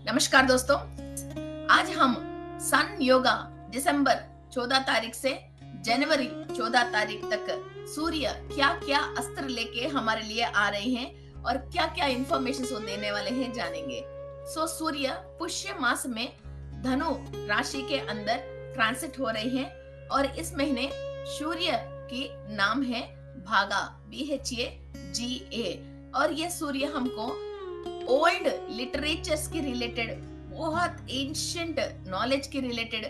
नमस्कार दोस्तों, आज हम सन योगा दिसंबर 14 तारीख से जनवरी 14 तारीख तक सूर्य क्या क्या अस्त्र लेके हमारे लिए आ रहे हैं और क्या क्या इंफॉर्मेशन वो देने वाले हैं जानेंगे। सूर्य पुष्य मास में धनु राशि के अंदर ट्रांसिट हो रहे हैं और इस महीने सूर्य की नाम है भागा, BHAGA। और ये सूर्य हमको ओल्ड लिटरेचर्स के रिलेटेड, बहुत एंशिएंट नॉलेज के रिलेटेड,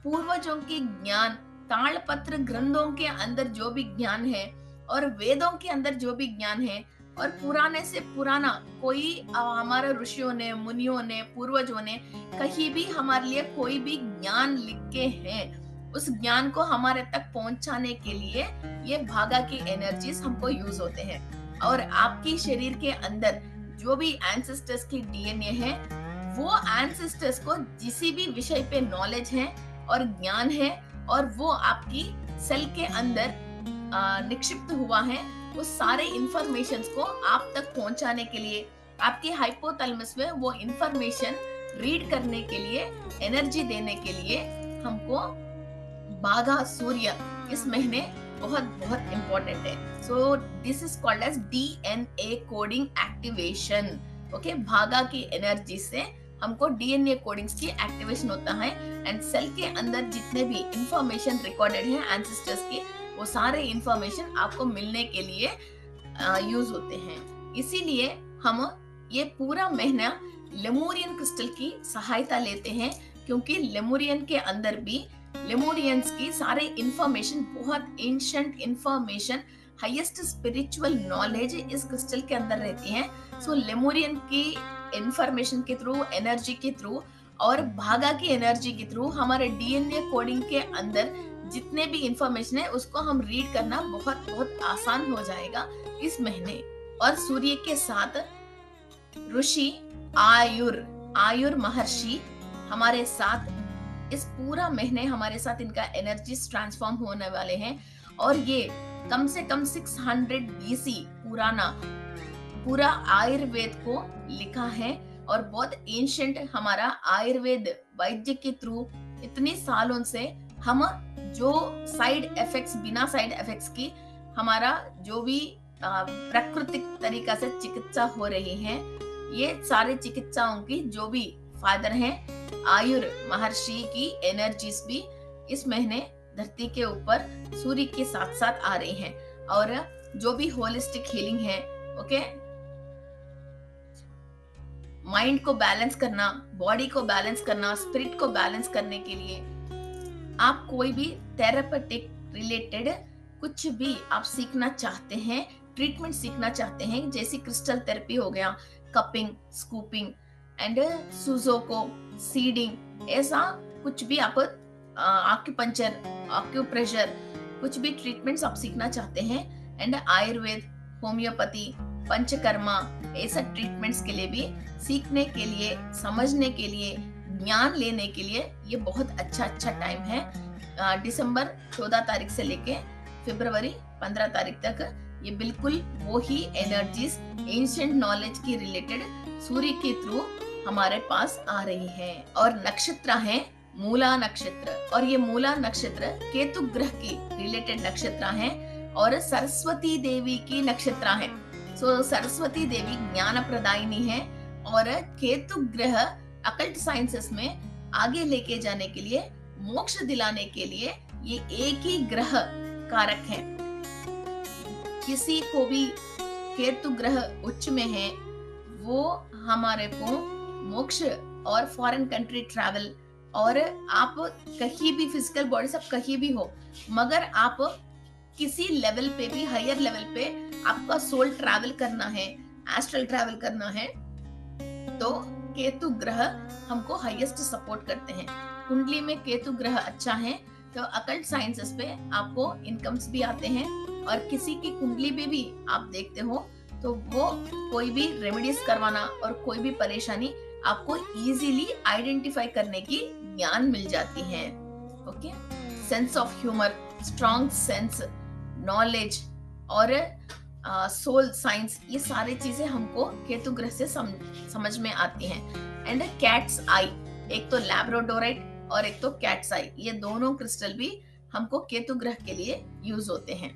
पूर्वजों के ज्ञान, ताड़पत्र ग्रंथों के अंदर जो भी ज्ञान है और वेदों के अंदर जो भी ज्ञान है और पुराने से पुराना कोई हमारे ऋषियों ने, मुनियों ने, पूर्वजों ने कहीं भी हमारे लिए कोई भी ज्ञान लिखे हैं, उस ज्ञान को हमारे तक पहुंचाने के लिए ये भागा की एनर्जीज हमको यूज होते हैं। और आपकी शरीर के अंदर जो भी एंसेस्टर्स की डीएनए है, वो एंसेस्टर्स को जिसी भी विषय पे नॉलेज है और ज्ञान है और वो आपकी सेल के अंदर निक्षिप्त हुआ है, वो सारे इंफॉर्मेशंस को आप तक पहुंचाने के लिए, आपके हाइपोथैलेमस में वो इंफॉर्मेशन रीड करने के लिए, एनर्जी देने के लिए हमको भागा सूर्य इस महीने बहुत बहुत इंपॉर्टेंट है। So this is called as DNA coding activation. Okay, भागा की एनर्जी से हमको डीएनए कोडिंग्स की एक्टिवेशन होता है एंड सेल के अंदर जितने भी इंफॉर्मेशन रिकॉर्डेड है एंसेस्टर्स की, वो सारे इंफॉर्मेशन आपको मिलने के लिए यूज होते हैं। इसीलिए हम ये पूरा महीना लेमुरियन क्रिस्टल की सहायता लेते हैं, क्योंकि लेमुरियन के अंदर भी लेमुरियंस की सारे इंफॉर्मेशन, बहुत ancient information, highest spiritual knowledge इस क्रिस्टल के अंदर रहती है। सो लेमुरियन की इंफॉर्मेशन के थ्रू, एनर्जी के थ्रू और भागा की एनर्जी के थ्रू हमारे डीएनए कोडिंग के अंदर जितने भी इंफॉर्मेशन है उसको हम रीड करना बहुत बहुत आसान हो जाएगा इस महीने। और सूर्य के साथ ऋषि आयुर महर्षि हमारे साथ इस पूरा महीने हमारे साथ इनका एनर्जीज ट्रांसफॉर्म होने वाले हैं। और ये कम से कम 600 BC पुराना पूरा आयुर्वेद को लिखा है और बहुत एंशिएंट हमारा आयुर्वेद वैद्य के थ्रू इतने सालों से हम जो साइड इफेक्ट्स, बिना साइड इफेक्ट्स की हमारा जो भी प्राकृतिक तरीका से चिकित्सा हो रही है, ये सारे चिकित्साओं की जो भी फादर हैं, आयुर महर्षि की एनर्जीज भी इस महीने धरती के ऊपर सूर्य के साथ साथ आ रही हैं। और जो भी होलिस्टिक हीलिंग है, ओके, माइंड को बैलेंस करना, बॉडी को बैलेंस करना, स्पिरिट को बैलेंस करने के लिए आप कोई भी थेरेपेटिक रिलेटेड कुछ भी आप सीखना चाहते हैं, ट्रीटमेंट सीखना चाहते हैं, जैसे क्रिस्टल थेरेपी हो गया, कपिंग, स्कूपिंग एंड सुजोको, सीडिंग, ऐसा कुछ भी आप आक्यूपंचर, आक्यूप्रेशर, कुछ भी ट्रीटमेंट्स आप सीखना चाहते हैं एंड आयुर्वेद, होम्योपैथी, पंचकर्मा, ऐसा ट्रीटमेंट्स के लिए भी सीखने के लिए, समझने के लिए, ज्ञान लेने के लिए ये बहुत अच्छा टाइम है। दिसंबर 14 तारीख से लेके फरवरी 15 तारीख तक ये बिल्कुल वो ही एनर्जीज, एंशिएंट नॉलेज की रिलेटेड सूर्य के थ्रू हमारे पास आ रही है। और नक्षत्र है मूला नक्षत्र, और ये मूला नक्षत्र केतु ग्रह की रिलेटेड नक्षत्र है और सरस्वती देवी की नक्षत्र है। सो सरस्वती देवी ज्ञान प्रदायिनी है और केतु ग्रह अकल्ट साइंसेस में आगे लेके जाने के लिए, मोक्ष दिलाने के लिए ये एक ही ग्रह कारक है। किसी को भी केतु ग्रह उच्च में है, वो हमारे को मोक्ष और फॉरेन कंट्री ट्रैवल, और आप कहीं भी फिजिकल बॉडी से कहीं भी हो, मगर आप किसी लेवल पे भी, हायर लेवल पे आपका सोल ट्रैवल करना है, एस्ट्रल ट्रैवल करना है, तो केतु ग्रह हमको हाईएस्ट सपोर्ट करते हैं। कुंडली में केतु ग्रह अच्छा है तो अकल्ट साइंसेस पे आपको इनकम्स भी आते हैं। और किसी की कुंडली में भी आप देखते हो तो वो कोई भी रेमेडीज करवाना और कोई भी परेशानी आपको इजीली आइडेंटिफाई करने की ज्ञान मिल जाती है। Okay, sense of humour, strong sense, knowledge और सोल साइंस, ये सारी चीजें हमको केतु ग्रह से समझ में आती हैं। एंड कैट्स आई, एक तो लैब्राडोराइट और एक तो कैट्स आई, ये दोनों क्रिस्टल भी हमको केतु ग्रह के लिए यूज होते हैं।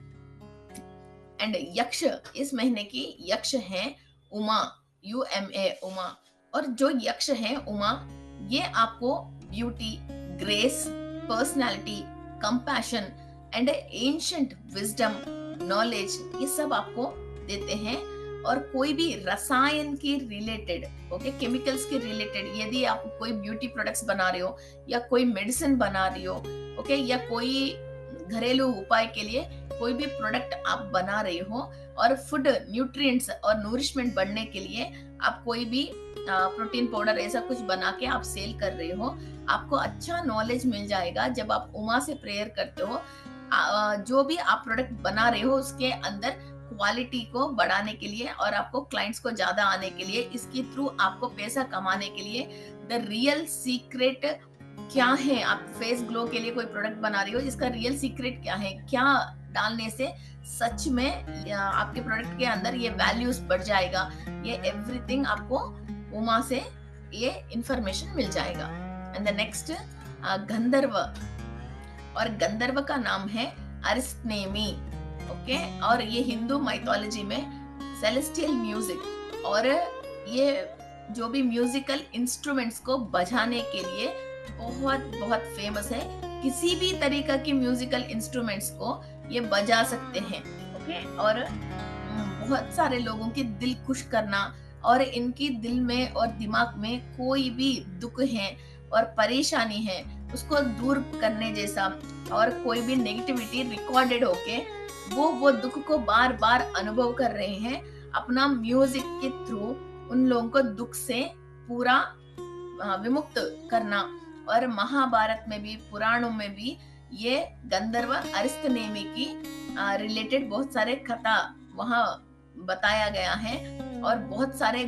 एंड यक्ष, इस महीने की यक्ष है उमा, UMA, उमा। और जो यक्ष है उमा, ये आपको beauty, grace, personality, compassion and ancient wisdom, knowledge, ये सब आपको देते हैं। और कोई भी रसायन के रिलेटेड, ओके, केमिकल्स के रिलेटेड, यदि आप कोई ब्यूटी प्रोडक्ट्स बना रहे हो या कोई मेडिसिन बना रही हो, ओके, या कोई घरेलू उपाय के लिए कोई भी प्रोडक्ट आप बना रहे हो, और फूड न्यूट्रिएंट्स और नूरिशमेंट बढ़ने के लिए आप कोई भी प्रोटीन पाउडर ऐसा कुछ बना के आप सेल कर रहे हो, आपको अच्छा नॉलेज मिल जाएगा जब आप उमा से प्रेयर करते हो। जो भी आप प्रोडक्ट बना रहे हो उसके अंदर क्वालिटी को बढ़ाने के लिए और आपको क्लाइंट्स को ज्यादा आने के लिए, इसके थ्रू आपको पैसा कमाने के लिए, द रियल सीक्रेट क्या है। आप फेस ग्लो के लिए कोई प्रोडक्ट बना रही हो, इसका रियल सीक्रेट क्या है, क्या डालने से सच में आपके प्रोडक्ट के अंदर ये वैल्यूज बढ़ जाएगा, ये एवरीथिंग आपको उमा से ये इंफॉर्मेशन मिल जाएगा। एंड द नेक्स्ट गंधर्व, और गंधर्व का नाम है अरिस्नेमी, ओके। और ये हिंदू माइथोलॉजी में सेलेस्टियल म्यूजिक, और ये जो भी म्यूजिकल इंस्ट्रूमेंट्स को बजाने के लिए बहुत बहुत फेमस है। किसी भी तरीका के म्यूजिकल इंस्ट्रूमेंट्स को ये बजा सकते हैं, ओके। और बहुत सारे लोगों के दिल खुश करना, और इनकी दिल में और दिमाग में कोई भी दुख है और परेशानी है उसको दूर करने जैसा, और कोई भी नेगेटिविटी रिकॉर्डेड होके वो दुख को बार बार अनुभव कर रहे हैं, अपना म्यूजिक के थ्रू उन लोगों को दुख से पूरा विमुक्त करना। और महाभारत में भी, पुराणों में भी ये गंधर्व अरिस्तनेमी की रिलेटेड बहुत सारे कथा वहां बताया गया है। और बहुत सारे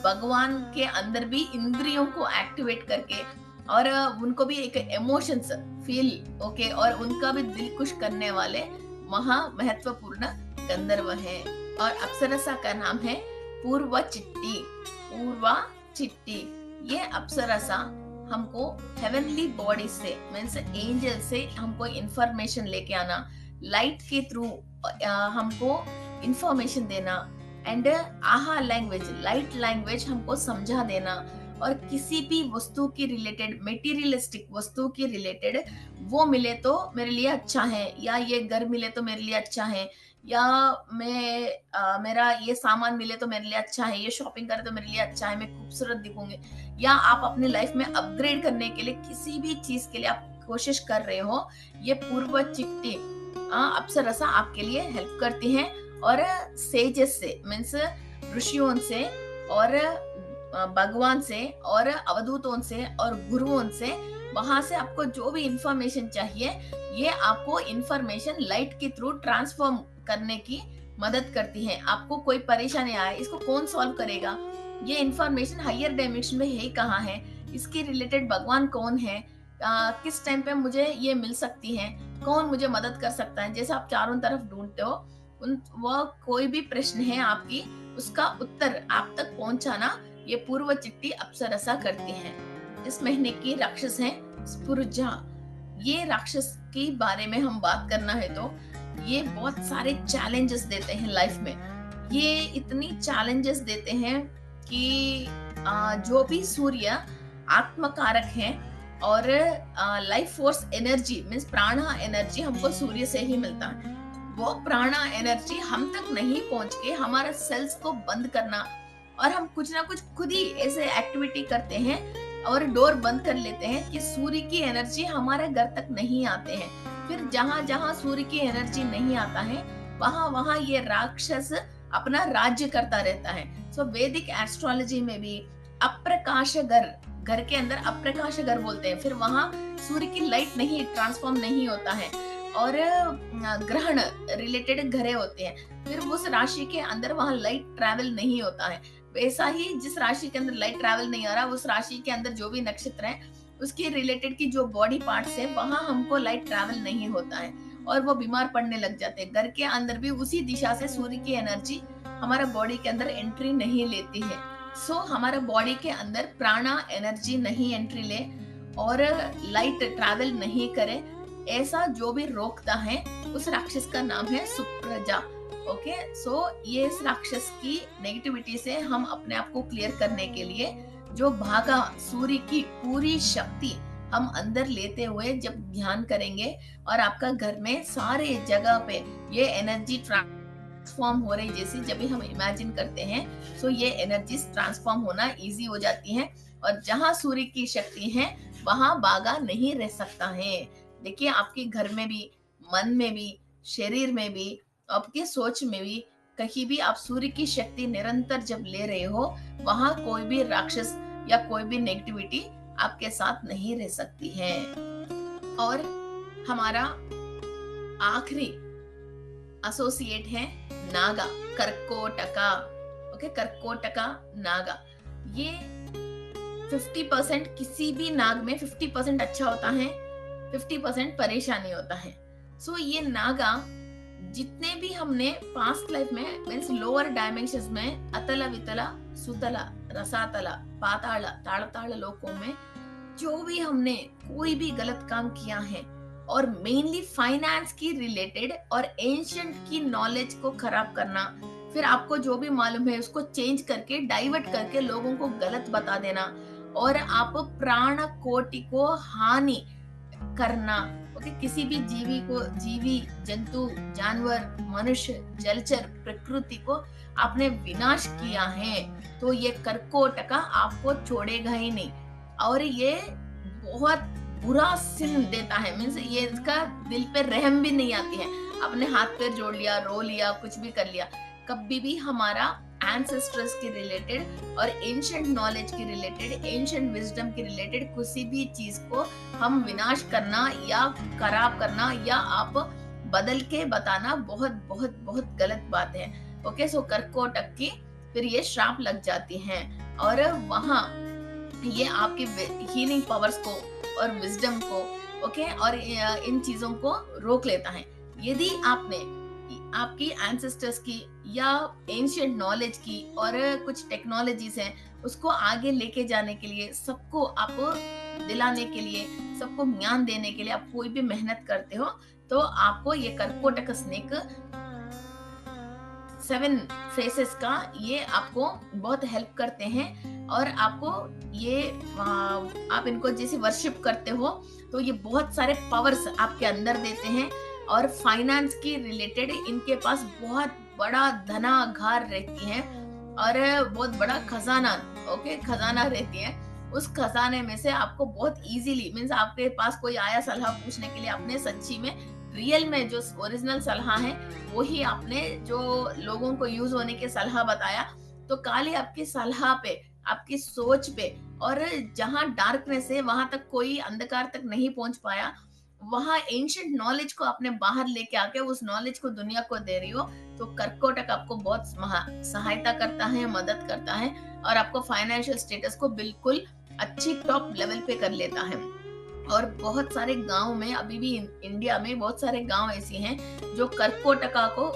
भगवान के अंदर भी इंद्रियों को एक्टिवेट करके, और उनको भी एक इमोशंस फील, ओके, और उनका भी दिल खुश करने वाले महा महत्वपूर्ण गंधर्व है। और अप्सरसा का नाम है पूर्वा चिट्टी, पूर्वा चिट्टी। ये अप्सरसा हमको हेवनली बॉडी से, मीन्स एंजल से हमको इंफॉर्मेशन लेके आना, लाइट के थ्रू हमको इंफॉर्मेशन देना, एंड आहा लैंग्वेज, लाइट लैंग्वेज हमको समझा देना। और किसी भी वस्तु की रिलेटेड, मेटीरियलिस्टिक वस्तु की रिलेटेड, वो मिले तो मेरे लिए अच्छा है, या ये घर मिले तो मेरे लिए अच्छा है, या मेरा ये सामान मिले तो मेरे लिए अच्छा है, ये शॉपिंग करे तो मेरे लिए अच्छा है, मैं खूबसूरत दिखूंगी, या आप अपने लाइफ में अपग्रेड करने के लिए किसी भी चीज के लिए आप कोशिश कर रहे हो, ये पूर्व चिट्टी अप्सरसा आपके लिए हेल्प करती है। और सेजेस से, मीन्स ऋषियों से और भगवान से और अवधूतों से और गुरुओं से, वहां से आपको जो भी इंफॉर्मेशन चाहिए, ये आपको इंफॉर्मेशन लाइट के थ्रू ट्रांसफॉर्म करने की मदद करती है। आपको कोई परेशानी आए, इसको कौन सॉल्व करेगा, ये इंफॉर्मेशन हायर डायमेंशन में है कहाँ है, इसके रिलेटेड भगवान कौन है, किस टाइम पे मुझे ये मिल सकती है, कौन मुझे मदद कर सकता है, जैसे आप चारों तरफ ढूंढते हो, वह कोई भी प्रश्न है आपकी, उसका उत्तर आप तक पहुंचाना ये पूर्व चिट्टी अप्सरसा करती है। इस महीने की राक्षस है स्पुर्जा। ये राक्षस के बारे में हम बात करना है तो ये बहुत सारे चैलेंजेस देते हैं लाइफ में। ये इतनी चैलेंजेस देते हैं कि जो भी सूर्य आत्मकारक है, और लाइफ फोर्स एनर्जी, मीन्स प्राणा एनर्जी हमको सूर्य से ही मिलता है, वो प्राणा एनर्जी हम तक नहीं पहुंच के हमारा सेल्स को बंद करना, और हम कुछ ना कुछ खुद ही ऐसे एक्टिविटी करते हैं और डोर बंद कर लेते हैं कि सूर्य की एनर्जी हमारे घर तक नहीं आते हैं। फिर जहां जहां सूर्य की एनर्जी नहीं आता है, वहां वहां ये राक्षस अपना राज्य करता रहता है। सो वैदिक एस्ट्रोलॉजी में भी अप्रकाश घर के अंदर अप्रकाश घर बोलते हैं, फिर वहां सूर्य की लाइट नहीं ट्रांसफॉर्म नहीं होता है, और ग्रहण रिलेटेड घरे होते हैं, फिर उस राशि के अंदर वहां लाइट ट्रैवल नहीं होता है। वैसा ही जिस राशि के अंदर लाइट ट्रैवल नहीं हो रहा, उस राशि के अंदर जो भी नक्षत्र है उसके रिलेटेड की जो बॉडी पार्ट्स है, वहां हमको लाइट ट्रैवल नहीं होता है। और वो बीमार पड़ने लग जाते हैं। घर के अंदर भी उसी दिशा से सूर्य की एनर्जी हमारे बॉडी के अंदर एंट्री नहीं लेती है। सो हमारे बॉडी के अंदर प्राणा एनर्जी नहीं एंट्री ले और लाइट ट्रैवल नहीं करे, ऐसा जो भी रोकता है उस राक्षस का नाम है सुप्रजा। ओके, सो ये इस राक्षस की नेगेटिविटी से हम अपने आप को क्लियर करने के लिए जो भागा सूर्य की पूरी शक्ति हम अंदर लेते हुए जब ध्यान करेंगे और आपका घर में सारे जगह पे ये एनर्जी ट्रांसफॉर्म हो रही, जैसे जब भी हम इमेजिन करते हैं सो ये एनर्जी ट्रांसफॉर्म होना इजी हो जाती है। और जहां सूर्य की शक्ति है वहां बागा नहीं रह सकता है। देखिए, आपके घर में भी, मन में भी, शरीर में भी, आपकी सोच में भी, कहीं भी आप सूर्य की शक्ति निरंतर जब ले रहे हो, वहां कोई भी राक्षस या कोई भी नेगेटिविटी आपके साथ नहीं रह सकती है। और हमारा आखिरी एसोसिएट है नागा, कर्कोटका। ओके, कर्कोटका नागा, ये 50% किसी भी नाग में 50% अच्छा होता है, 50% परेशानी होता है। सो ये नागा जितने भी हमने पास्ट लाइफ में मीन्स लोअर डायमेंशंस में अतला वितला सुतला रसातला पाताल ताड़ताड़ लोकों में जो भी हमने कोई भी गलत काम किया है और मेनली फाइनेंस की रिलेटेड और एंशिएंट की नॉलेज को खराब करना, फिर आपको जो भी मालूम है उसको चेंज करके डाइवर्ट करके लोगों को गलत बता देना और आप प्राण कोटि को हानि करना। ओके, किसी भी जीवी जंतु जानवर मनुष्य जलचर प्रकृति को आपने विनाश किया है तो ये कर्कोटका आपको छोड़ेगा ही नहीं और ये बहुत बुरा सिन देता है। मीन्स ये इसका दिल पे रहम भी नहीं आती है। अपने हाथ पैर जोड़ लिया, रो लिया, कुछ भी कर लिया, कभी भी हमारा एंसेस्टर्स के रिलेटेड और एंशिएंट नॉलेज के रिलेटेड, एंशिएंट विजडम के रिलेटेड किसी भी चीज को हम विनाश करना या खराब करना या आप बदल के बताना बहुत बहुत बहुत गलत बात है। ओके, सो कर्कोटक की फिर ये श्राप लग जाती हैं और वहां ये आपके हीलिंग पावर्स को और विजडम को, ओके, और इन चीजों को रोक लेता है। यदि आपने आपकी एंसेस्टर्स की या एंशिएंट नॉलेज की और कुछ टेक्नोलॉजीज हैं उसको आगे लेके जाने के लिए, सबको आपको दिलाने के लिए, सबको ज्ञान देने के लिए आप कोई भी मेहनत करते हो तो आपको ये कर्कोटक स्नेक 7 फेसेस का ये आपको बहुत हेल्प करते हैं और आपको ये आप इनको जैसे वर्शिप करते हो तो ये बहुत सारे पावर्स आपके अंदर देते हैं और फाइनेंस की रिलेटेड इनके पास बहुत बड़ा धनागार रहती है और बहुत बड़ा खजाना, ओके, खजाना रहती है। उस खजाने में से आपको बहुत इजीली मीन्स आपके पास कोई आया सलाह पूछने के लिए, आपने सच्ची में रियल में जो ओरिजिनल सलाह है वही आपने जो लोगों को यूज होने की सलाह बताया तो काले आपकी सलाह पे, आपकी सोच पे और जहां डार्कनेस है वहां तक कोई अंधकार तक नहीं पहुंच पाया, वहां एंशिएंट नॉलेज को आपने बाहर लेके आके उस नॉलेज को दुनिया को दे रही हो तो कर्कोटक आपको बहुत सहायता करता है, मदद करता है और आपको फाइनेंशियल स्टेटस को बिल्कुल अच्छी टॉप लेवल पे कर लेता है। और बहुत सारे गांव में अभी भी इंडिया में बहुत सारे गांव ऐसे हैं जो कर्कोटका को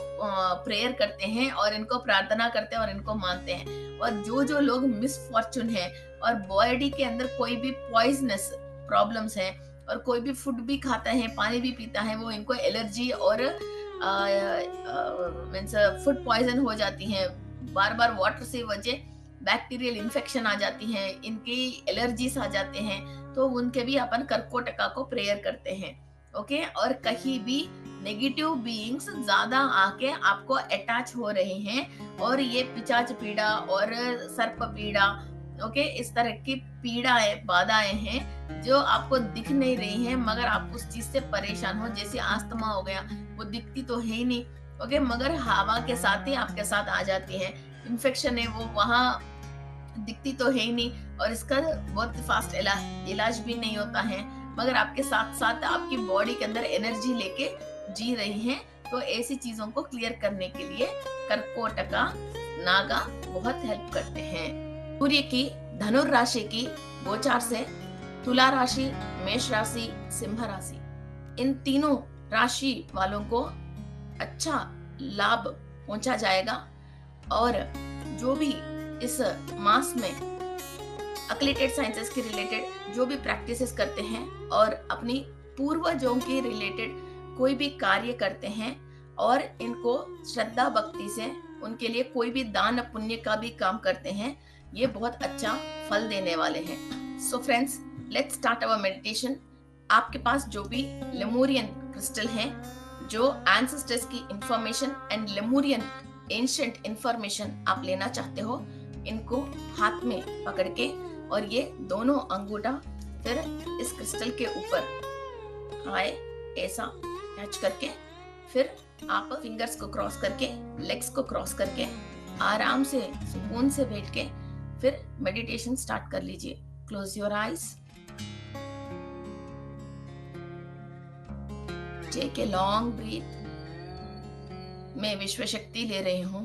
प्रेयर करते हैं और इनको प्रार्थना करते हैं और इनको मानते हैं। और जो लोग मिसफॉर्चून है और बॉडी के अंदर कोई भी पॉइजनस प्रॉब्लम्स है और कोई भी फूड भी खाता है, पानी भी पीता है, वो इनको एलर्जी और मीन्स फूड पॉइजन हो जाती है, बार बार वाटर से वजह बैक्टीरियल इन्फेक्शन आ जाती है, इनकी एलर्जीज आ जाते हैं तो उनके भी अपन कर्कोटका को प्रेयर करते हैं। ओके, और कहीं भी नेगेटिव बीइंग्स ज्यादा आके आपको अटैच हो रहे हैं और ये पिचाच पीड़ा और सर्प पीड़ा, ओके, इस तरह की पीड़ाएं, बाधाएं हैं जो आपको दिख नहीं रही हैं मगर आप उस चीज से परेशान हो। जैसे आस्थमा हो गया, वो दिखती तो है ही नहीं, ओके, मगर हवा के साथ ही आपके साथ आ जाती है। इन्फेक्शन है वो वहां दिखती तो है ही नहीं और इसका बहुत फास्ट इलाज भी नहीं होता है मगर आपके साथ साथ आपकी बॉडी के अंदर एनर्जी लेके जी रही हैं। तो ऐसी चीजों को क्लियर करने के लिए कर्कोटका नागा बहुत हेल्प करते हैं। सूर्य की धनुर राशि की गोचार से तुला राशि, मेष राशि, सिंह राशि, इन तीनों राशि वालों को अच्छा लाभ पहुंचा जाएगा। और जो भी इस मास में अक्लेटेड साइंसेस के रिलेटेड जो भी प्रैक्टिसेस करते हैं और अपनी पूर्वजों के रिलेटेड कोई भी कार्य करते हैं और इनको श्रद्धा भक्ति से उनके लिए कोई भी दान पुण्य का भी काम करते हैं, ये बहुत अच्छा फल देने वाले हैं। So friends, let's start our meditation. आपके पास जो भी लेमूरियन क्रिस्टल हैं, जो एंसेस्टर्स की इंफॉर्मेशन एंड लेमूरियन एंशिएंट इंफॉर्मेशन आप लेना चाहते हो, इनको हाथ में पकड़ के और ये दोनों अंगूठा फिर इस क्रिस्टल के ऊपर आए ऐसा टच करके, फिर आप फिंगर्स को क्रॉस करके, लेग्स को क्रॉस करके आराम से सुकून से बैठ के फिर मेडिटेशन स्टार्ट कर लीजिए। Close your eyes, take a long breath. मैं विश्व शक्ति ले रही हूं,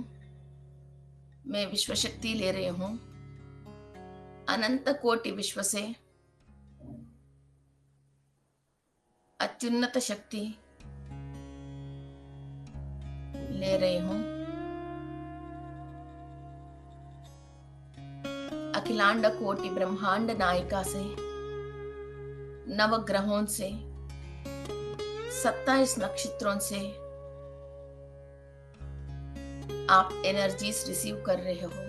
मैं विश्व शक्ति ले रही हूं, अनंत कोटि विश्व से अत्युन्नत शक्ति ले रही हूं। अखिलांड कोटि ब्रह्मांड नायिका से, नवग्रहों से, 27 नक्षत्रों से आप एनर्जीज रिसीव कर रहे हो।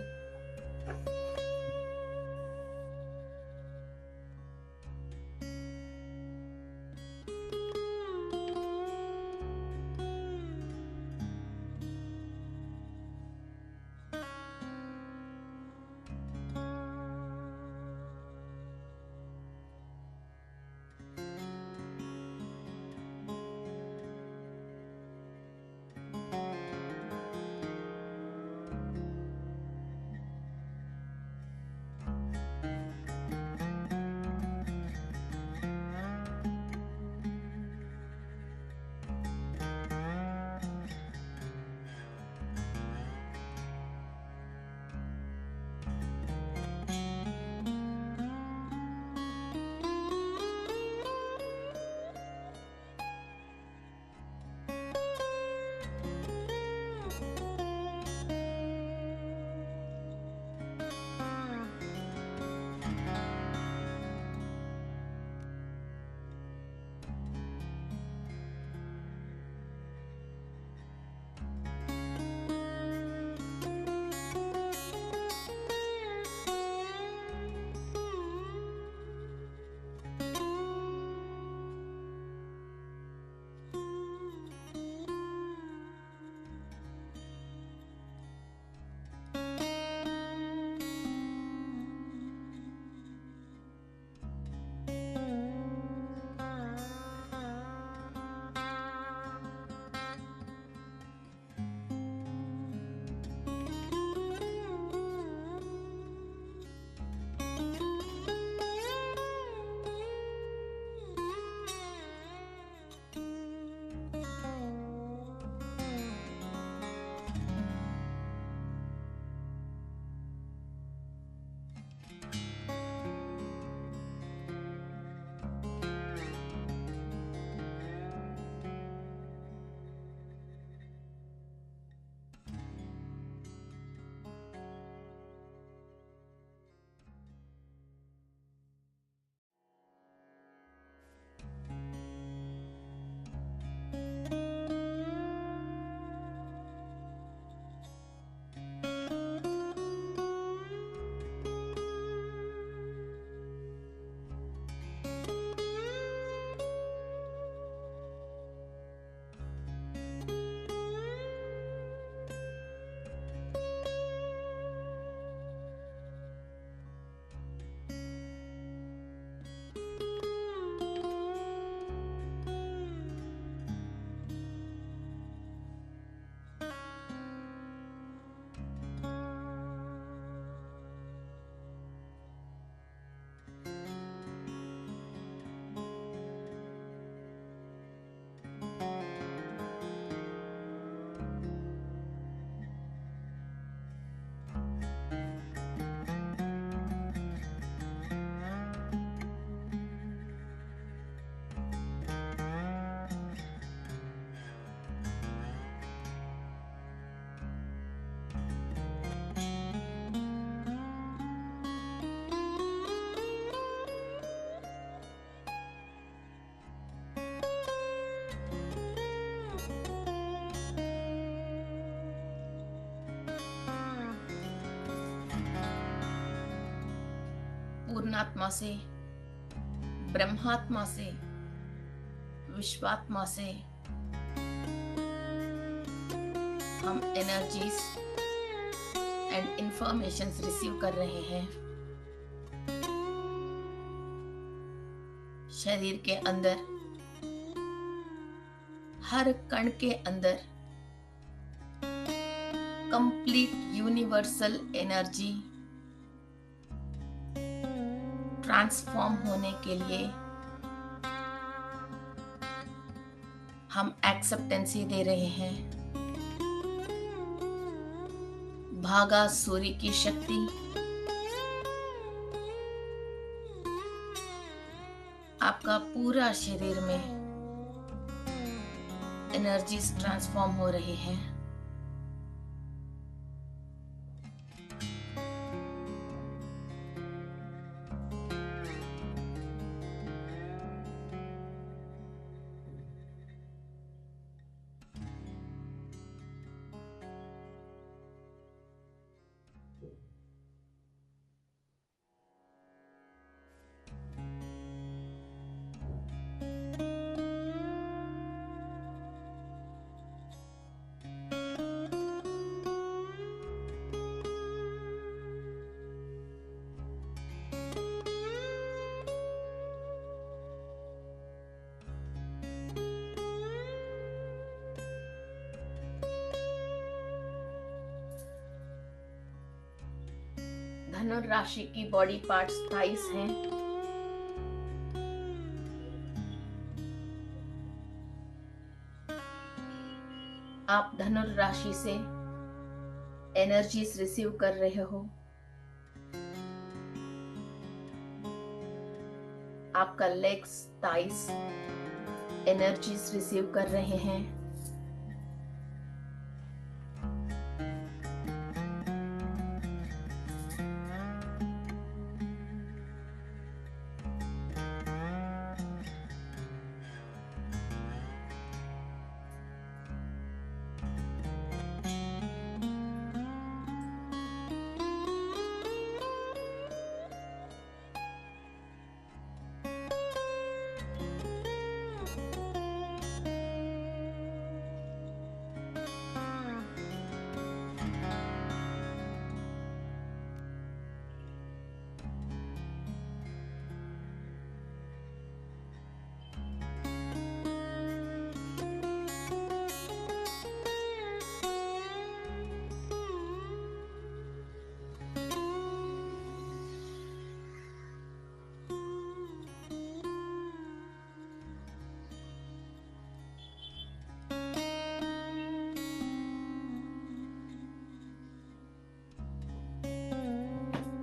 ज्ञानात्मा से, ब्रह्मात्मा से, विश्वात्मा से हम एनर्जीज एंड इंफॉर्मेशंस रिसीव कर रहे हैं। शरीर के अंदर, हर कण के अंदर कंप्लीट यूनिवर्सल एनर्जी ट्रांसफॉर्म होने के लिए हम एक्सेप्टेंसी दे रहे हैं। भागा सूर्य की शक्ति आपका पूरा शरीर में एनर्जीज ट्रांसफॉर्म हो रही हैं। धनुर राशि की बॉडी पार्ट्स थाइस हैं। आप धनुर राशि से एनर्जीज रिसीव कर रहे हो। आपका लेग्स, थाइस एनर्जीज रिसीव कर रहे हैं।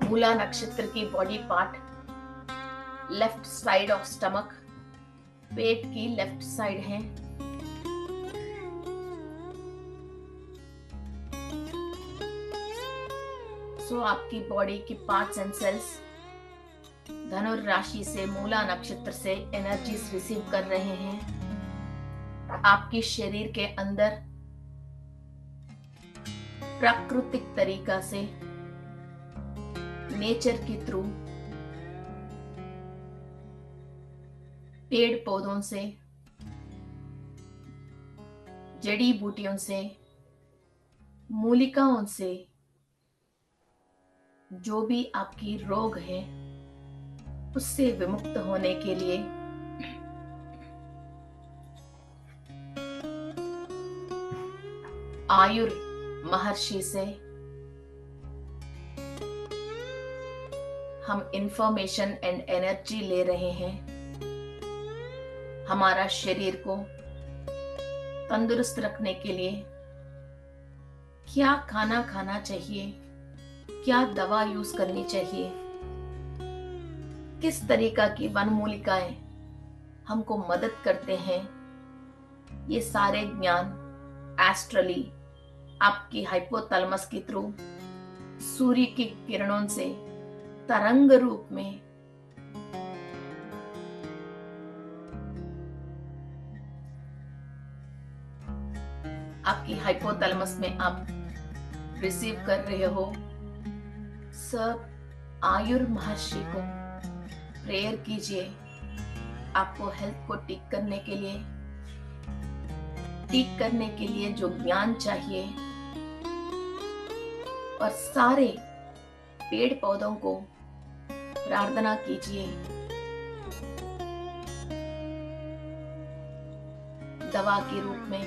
मूला नक्षत्र की body part left side of stomach, पेट की लेफ्ट साइड है। सो आपकी बॉडी की पार्ट्स एंड सेल्स धनुर राशि से, मूला नक्षत्र से एनर्जीज रिसीव कर रहे हैं। आपकी शरीर के अंदर प्राकृतिक तरीका से, नेचर के थ्रू, पेड़ पौधों से, जड़ी बूटियों से, मूलिकाओं से जो भी आपकी रोग है उससे विमुक्त होने के लिए आयुर महर्षि से हम इंफॉर्मेशन एंड एनर्जी ले रहे हैं। हमारा शरीर को तंदुरुस्त रखने के लिए क्या खाना खाना चाहिए, क्या दवा यूज करनी चाहिए, किस तरीका की वनमूलिकाएं हमको मदद करते हैं, ये सारे ज्ञान एस्ट्रली आपकी हाइपोथैलेमस के थ्रू सूर्य की किरणों से तरंग रूप में आपकी हाइपोथैलेमस में आप रिसीव कर रहे हो। सब आयुर महर्षि को प्रेयर कीजिए आपको हेल्थ को ठीक करने के लिए जो ज्ञान चाहिए, और सारे पेड़ पौधों को प्रार्थना कीजिए दवा के रूप में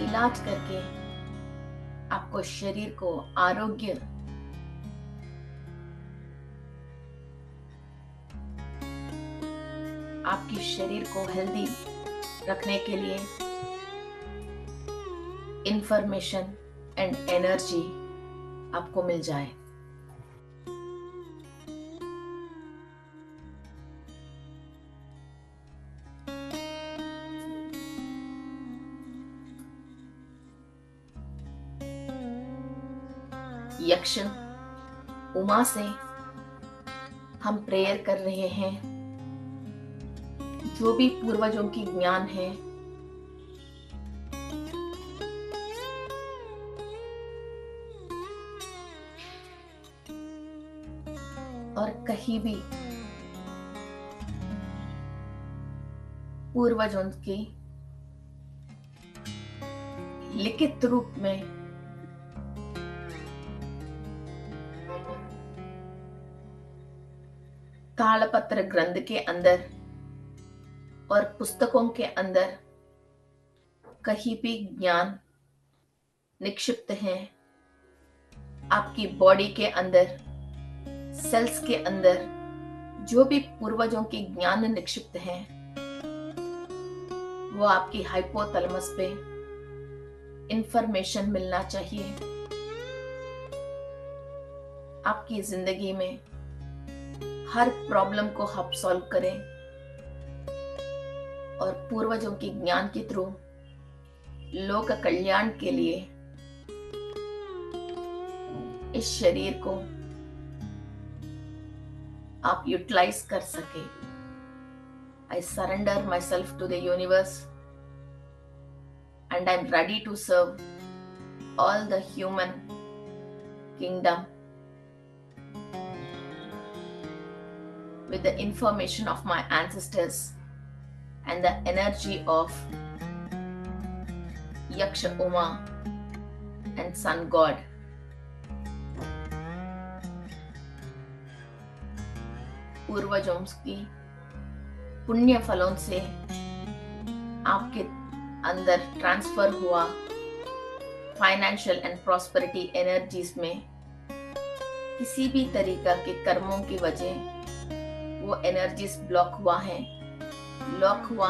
इलाज करके आपको शरीर को आरोग्य आपके शरीर को हेल्दी रखने के लिए इंफॉर्मेशन एंड एनर्जी आपको मिल जाए। यक्ष उमा से हम प्रेयर कर रहे हैं। जो भी पूर्वजों की ज्ञान है, और कहीं भी पूर्वजों की लिखित रूप में तालपत्र ग्रंथ के अंदर और पुस्तकों के अंदर कहीं भी ज्ञान निक्षिप्त है, आपकी बॉडी के अंदर, सेल्स के अंदर जो भी पूर्वजों की ज्ञान निक्षिप्त है, वो आपकी हाइपोथैलेमस पे इंफॉर्मेशन मिलना चाहिए। आपकी जिंदगी में हर प्रॉब्लम को आप सॉल्व करें और पूर्वजों के ज्ञान के थ्रू लोक कल्याण के लिए इस शरीर को आप यूटिलाइज कर सके। I surrender myself to the universe and I'm ready to serve all the human kingdom with the information of my ancestors and the energy of Yaksha Uma and Sun God. पूर्वजों की पुण्य फलों से आपके अंदर transfer हुआ financial and prosperity energies में किसी भी तरीका के कर्मों की वजह वो एनर्जीज लॉक हुआ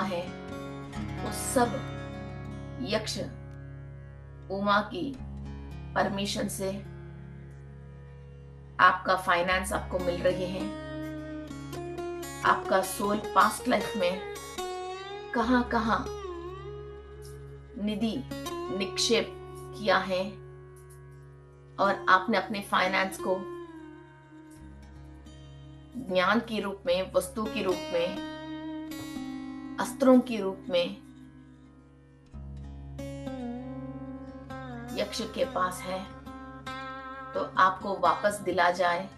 है, वो सब यक्ष उमा की परमिशन से आपका फाइनेंस आपको मिल रहे हैं। आपका सोल पास्ट लाइफ में कहां कहां निधि निक्षेप किया है और आपने अपने फाइनेंस को ज्ञान के रूप में, वस्तु के रूप में, अस्त्रों के रूप में यक्ष के पास है, तो आपको वापस दिला जाए।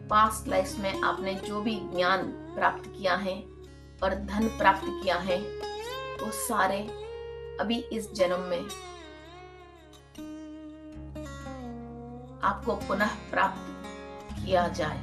पास्ट लाइफ में आपने जो भी ज्ञान प्राप्त किया है और धन प्राप्त किया है, वो सारे अभी इस जन्म में आपको पुनः प्राप्त किया जाए।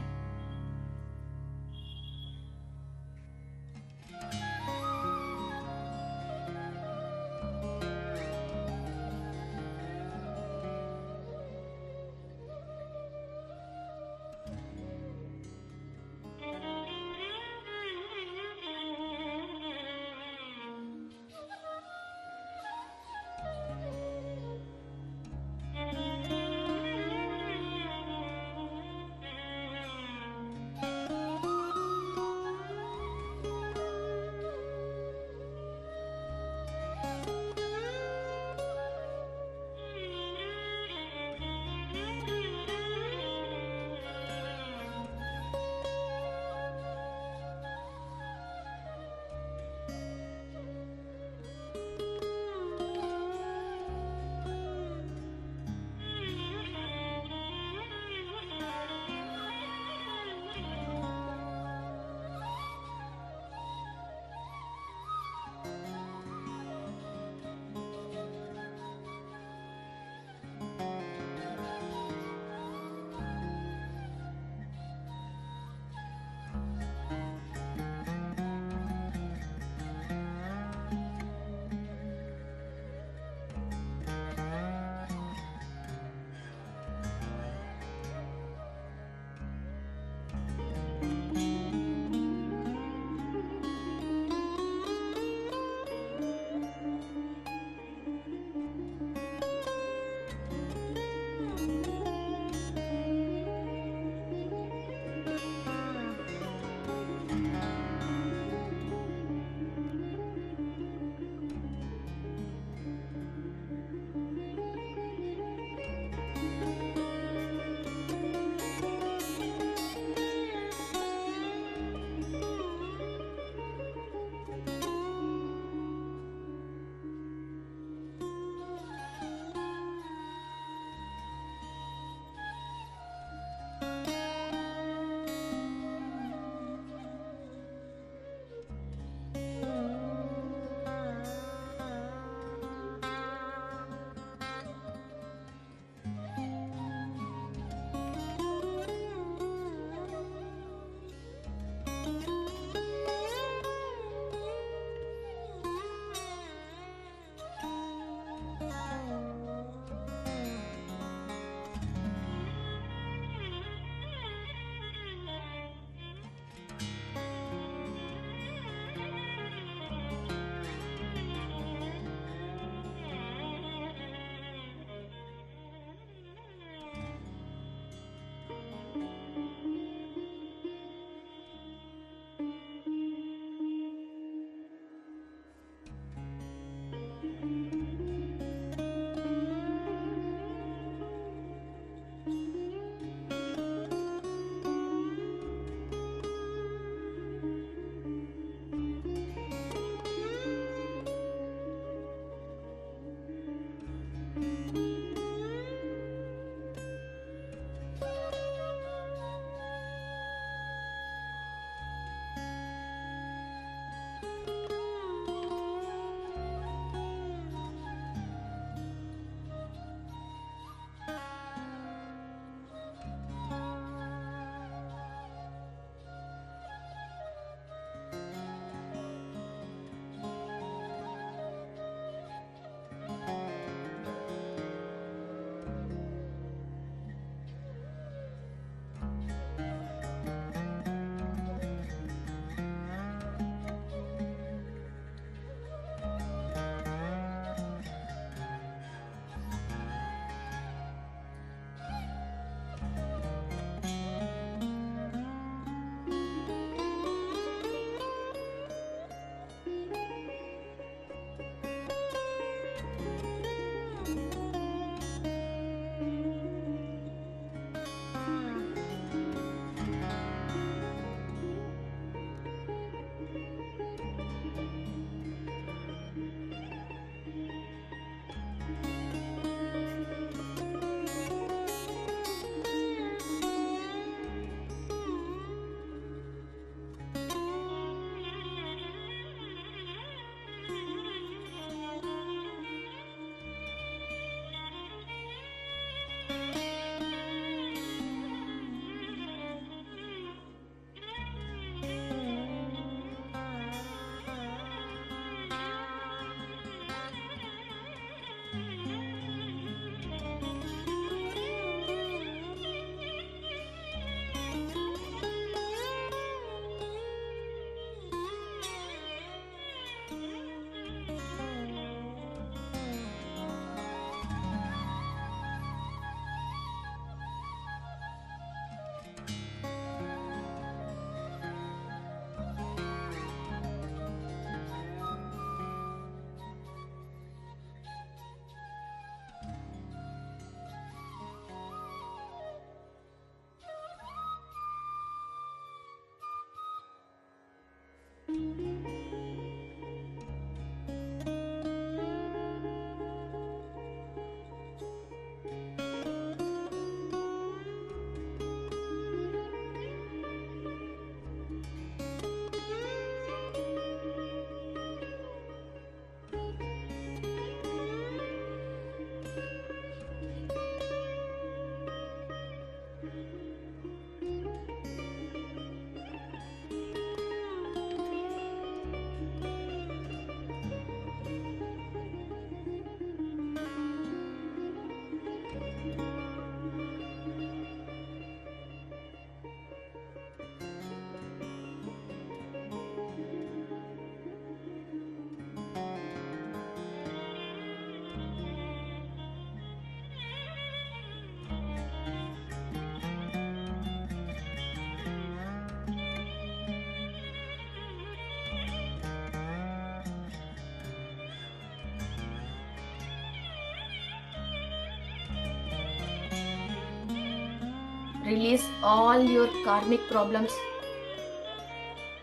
रिलीज ऑल योर कार्मिक प्रॉब्लम्स।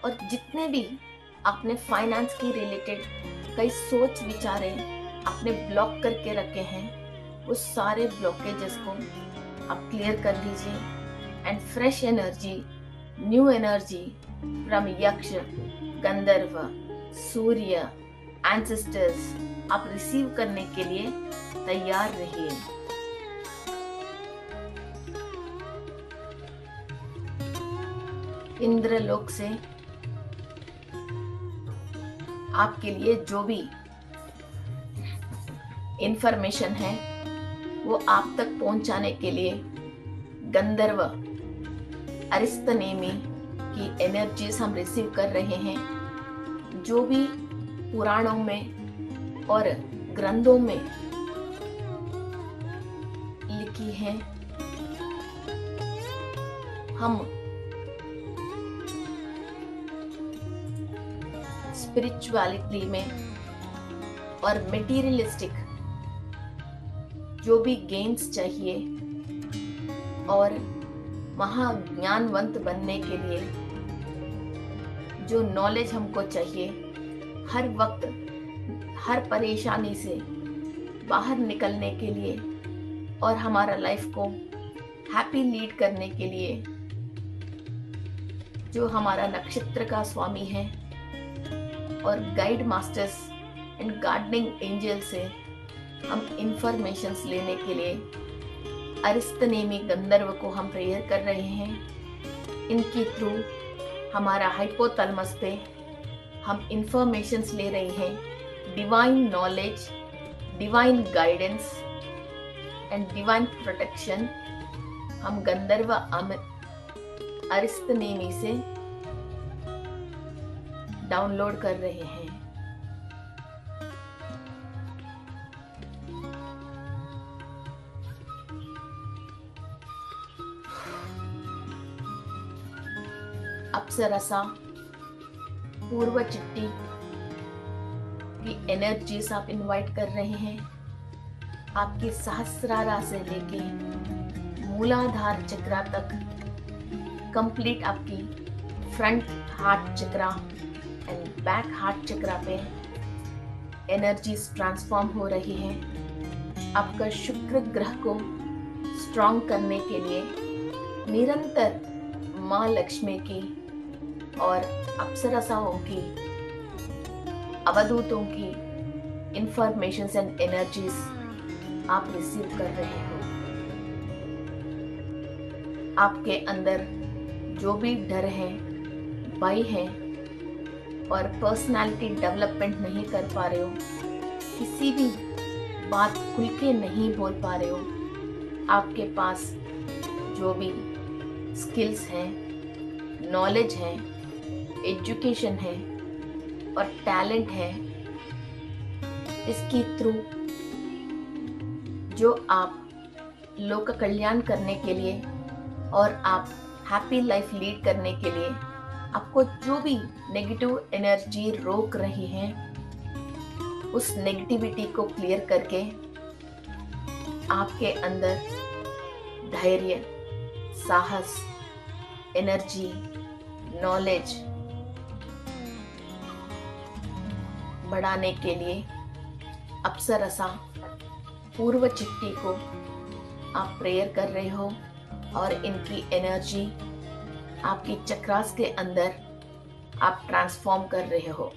और जितने भी आपने फाइनेंस की रिलेटेड कई सोच विचारे आपने ब्लॉक करके रखे हैं, उस सारे ब्लॉकेजेस को आप क्लियर कर लीजिए and fresh energy, new energy from यक्ष, गंधर्व, सूर्य, एंसेस्टर्स आप रिसीव करने के लिए तैयार रहिए। इंद्रलोक से आपके लिए जो भी इंफॉर्मेशन है वो आप तक पहुंचाने के लिए गंधर्व अरिस्तनेमी की एनर्जीज हम रिसीव कर रहे हैं। जो भी पुराणों में और ग्रंथों में लिखी है, हम स्पिरिचुअलिटी में और मटेरियलिस्टिक जो भी गेन्स चाहिए और महाज्ञानवंत बनने के लिए जो नॉलेज हमको चाहिए, हर वक्त हर परेशानी से बाहर निकलने के लिए और हमारा लाइफ को हैप्पी लीड करने के लिए, जो हमारा नक्षत्र का स्वामी है और guide masters and gardening angel से हम इंफॉर्मेशंस लेने के लिए अरिस्तनेमी गंधर्व को हम प्रेयर कर रहे हैं। इनके थ्रू हमारा हाइपोथैलेमस पे हम इंफॉर्मेशंस ले रहे हैं, divine knowledge, divine guidance and divine protection हम गंधर्व अरिस्तनेमी से डाउनलोड कर रहे हैं। अप्सरसा पूर्व चिट्टी की एनर्जीज आप इनवाइट कर रहे हैं। आपकी सहस्रारा से लेके मूलाधार चक्रा तक कंप्लीट आपकी front heart chakra and back heart chakra पे एनर्जीज ट्रांसफॉर्म हो रही है। आपका शुक्र ग्रह को स्ट्रॉन्ग करने के लिए निरंतर माँ लक्ष्मी की और अप्सरसाओं की, अवधूतों की इंफॉर्मेशंस एंड एनर्जीज आप रिसीव कर रहे हो। आपके अंदर जो भी डर है, भय है और पर्सनालिटी डेवलपमेंट नहीं कर पा रहे हो, किसी भी बात खुल के नहीं बोल पा रहे हो, आपके पास जो भी स्किल्स हैं, नॉलेज है, एजुकेशन है और टैलेंट है, इसके थ्रू जो आप लोक कल्याण करने के लिए और आप हैप्पी लाइफ लीड करने के लिए आपको जो भी नेगेटिव एनर्जी रोक रही है, उस नेगेटिविटी को क्लियर करके आपके अंदर धैर्य, साहस, एनर्जी, नॉलेज बढ़ाने के लिए अप्सरसा पूर्व चिट्ठी को आप प्रेयर कर रहे हो और इनकी एनर्जी आपकी चक्रास के अंदर आप ट्रांसफॉर्म कर रहे हो।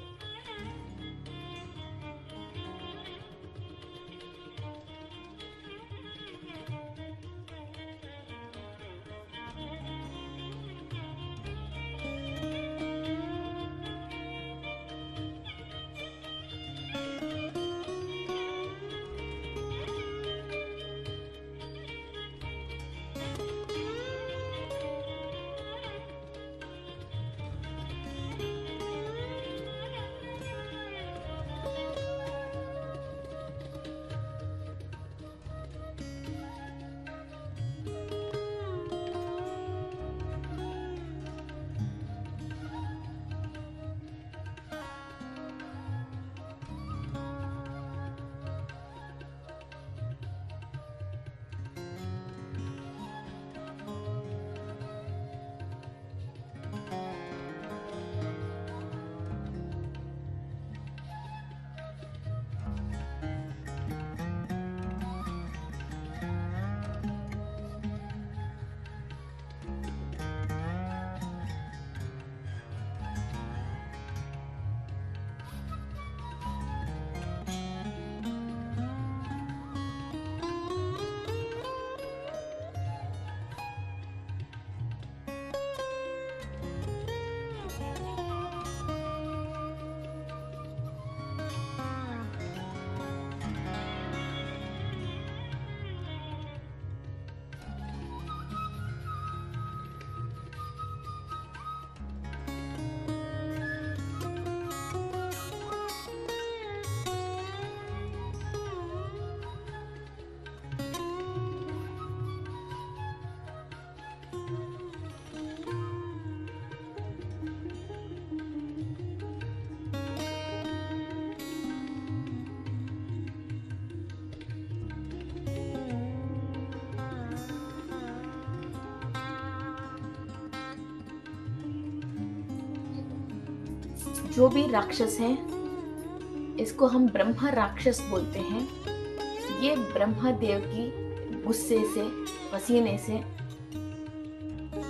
जो भी राक्षस हैं, इसको हम ब्रह्मा राक्षस बोलते हैं। ये ब्रह्मदेव की गुस्से से, पसीने से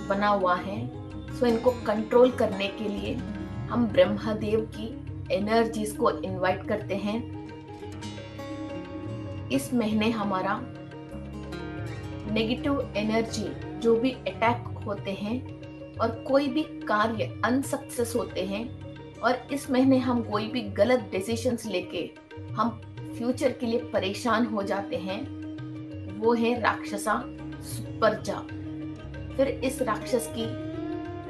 बना हुआ है। सो इनको कंट्रोल करने के लिए हम ब्रह्मदेव की एनर्जीज को इनवाइट करते हैं। इस महीने हमारा नेगेटिव एनर्जी जो भी अटैक होते हैं और कोई भी कार्य अनसक्सेस होते हैं, और इस महीने हम कोई भी गलत डिसीजंस लेके हम फ्यूचर के लिए परेशान हो जाते हैं, वो है राक्षसा सुपर्जा। फिर इस राक्षस की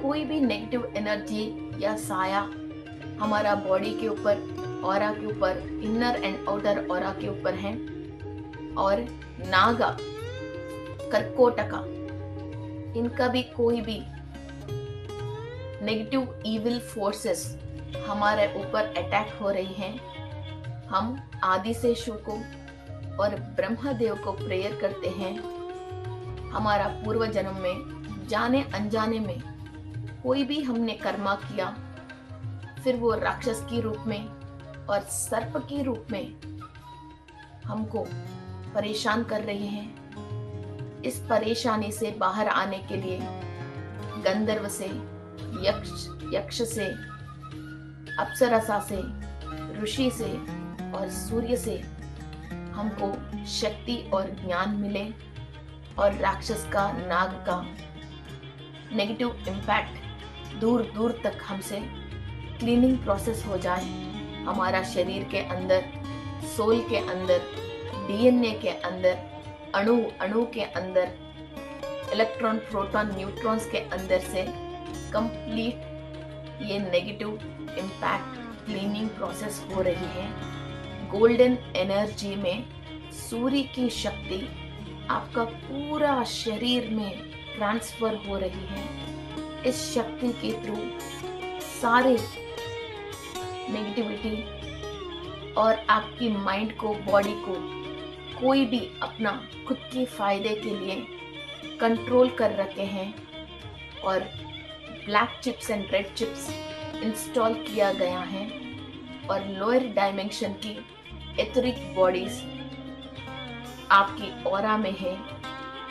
कोई भी नेगेटिव एनर्जी या साया हमारा बॉडी के ऊपर, ऑरा के ऊपर, इनर एंड आउटर ऑरा के ऊपर है। और नागा, कर्कोटका, इनका भी कोई भी नेगेटिव इविल फोर्सेस हमारे ऊपर अटैक हो रही हैं। हम आदि से शु को और ब्रह्मदेव को प्रेयर करते हैं। हमारा पूर्व जन्म में जाने अनजाने में कोई भी हमने कर्मा किया, फिर वो राक्षस की रूप में और सर्प की रूप में हमको परेशान कर रही हैं। इस परेशानी से बाहर आने के लिए गंधर्व से, यक्ष से, अप्सरसा से, ऋषि से और सूर्य से हमको शक्ति और ज्ञान मिले और राक्षस का, नाग का नेगेटिव इम्पैक्ट दूर दूर तक हमसे क्लीनिंग प्रोसेस हो जाए। हमारा शरीर के अंदर, सोल के अंदर, डीएनए के अंदर, अणु अणु के अंदर, इलेक्ट्रॉन, प्रोटॉन, न्यूट्रॉन्स के अंदर से कंप्लीट ये नेगेटिव इम्पैक्ट क्लीनिंग प्रोसेस हो रही है। गोल्डन एनर्जी में सूर्य की शक्ति आपका पूरा शरीर में ट्रांसफर हो रही है। इस शक्ति के थ्रू सारे नेगेटिविटी और आपकी माइंड को, बॉडी को कोई भी अपना खुद के फायदे के लिए कंट्रोल कर रखे हैं। और black chips and red chips install किया गया है। और लोअर डायमेंशन की एथरिक बॉडीज आपकी ऑरा में है।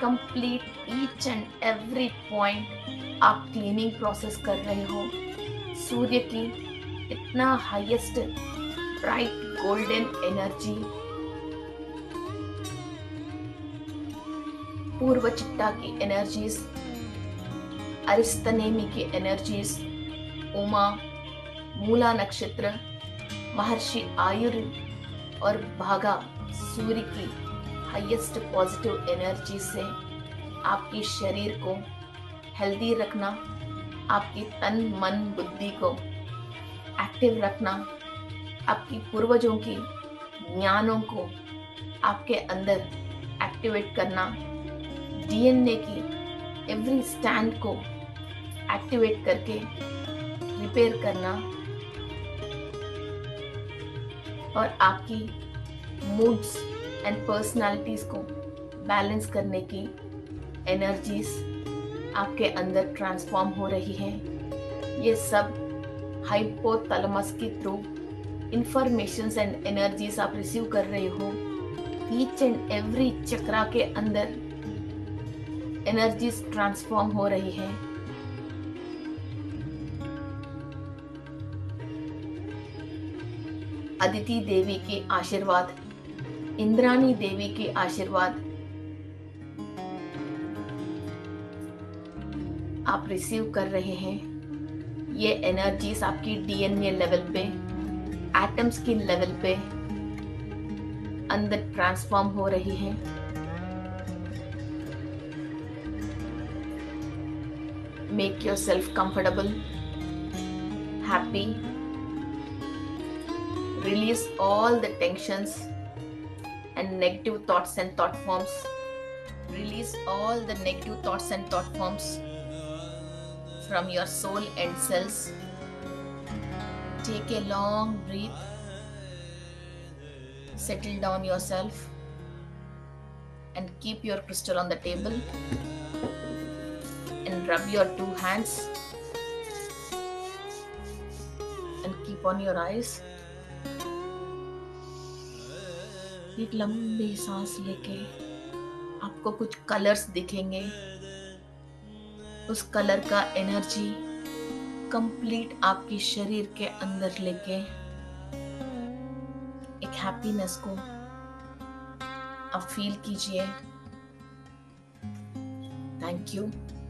Complete each and every point आप क्लीनिंग प्रोसेस कर रहे हो। सूर्य की इतना हाईएस्ट ब्राइट गोल्डन एनर्जी, पूर्व चिट्टा की एनर्जीज, अरिस्तनेमी की एनर्जीज, उमा, मूला नक्षत्र, महर्षि आयुर और भागा सूर्य की हाईएस्ट पॉजिटिव एनर्जी से आपकी शरीर को हेल्दी रखना, आपकी तन मन बुद्धि को एक्टिव रखना, आपकी पूर्वजों की ज्ञानों को आपके अंदर एक्टिवेट करना, डीएनए की एवरी स्टैंड को एक्टिवेट करके रिपेयर करना और आपकी मूड्स एंड पर्सनालिटीज को बैलेंस करने की एनर्जीज आपके अंदर ट्रांसफॉर्म हो रही है। ये सब हाइपोथैलेमस के थ्रू इंफॉर्मेशंस एंड एनर्जीज आप रिसीव कर रहे हो। ईच एंड एवरी चक्रा के अंदर एनर्जीज ट्रांसफॉर्म हो रही है। अदिति देवी के आशीर्वाद, इंद्राणी देवी के आशीर्वाद आप रिसीव कर रहे हैं। ये एनर्जीज आपकी डीएनए लेवल पे, एटम्स की लेवल पे अंदर ट्रांसफॉर्म हो रही है। Make yourself comfortable, happy, release all the tensions and negative thoughts and thought forms. Release all the negative thoughts and thought forms from your soul and cells. Take a long breath. Settle down yourself and keep your crystal on the table and rub your two hands and keep on your eyes. एक लंबी सांस लेके आपको कुछ colours दिखेंगे। उस colour का energy complete आपके शरीर के अंदर लेके एक हैप्पीनेस को आप फील कीजिए। Thank you,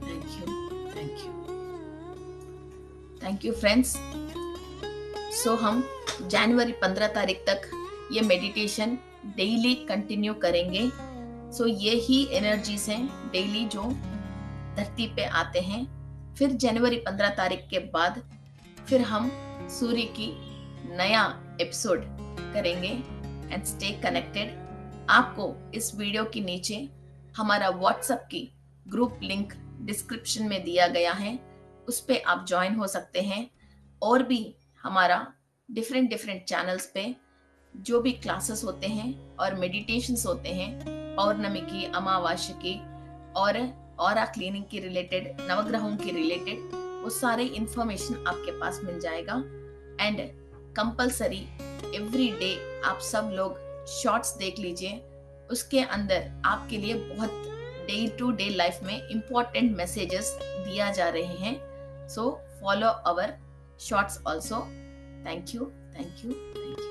thank you, thank you, thank you friends. So हम जनवरी 15 तारीख तक ये मेडिटेशन डेली कंटिन्यू करेंगे। सो ये ही एनर्जीज हैं डेली जो धरती पे आते हैं। फिर जनवरी 15 तारीख के बाद फिर हम सूर्य की नया एपिसोड करेंगे। And stay connected. आपको इस वीडियो के नीचे हमारा व्हाट्सएप की ग्रुप लिंक डिस्क्रिप्शन में दिया गया है, उस पे आप ज्वाइन हो सकते हैं। और भी हमारा डिफरेंट चैनल्स पे जो भी क्लासेस होते हैं और मेडिटेशंस होते हैं, पौर्णमी की, अमावस्या की और ऑरा क्लीनिंग की रिलेटेड, नवग्रहों की रिलेटेड, वो सारे इंफॉर्मेशन आपके पास मिल जाएगा। एंड कंपल्सरी एवरी डे आप सब लोग शॉर्ट्स देख लीजिए। उसके अंदर आपके लिए बहुत डे टू डे लाइफ में इंपॉर्टेंट मैसेजेस दिया जा रहे हैं। So follow our shorts also. Thank you, thank you, thank you.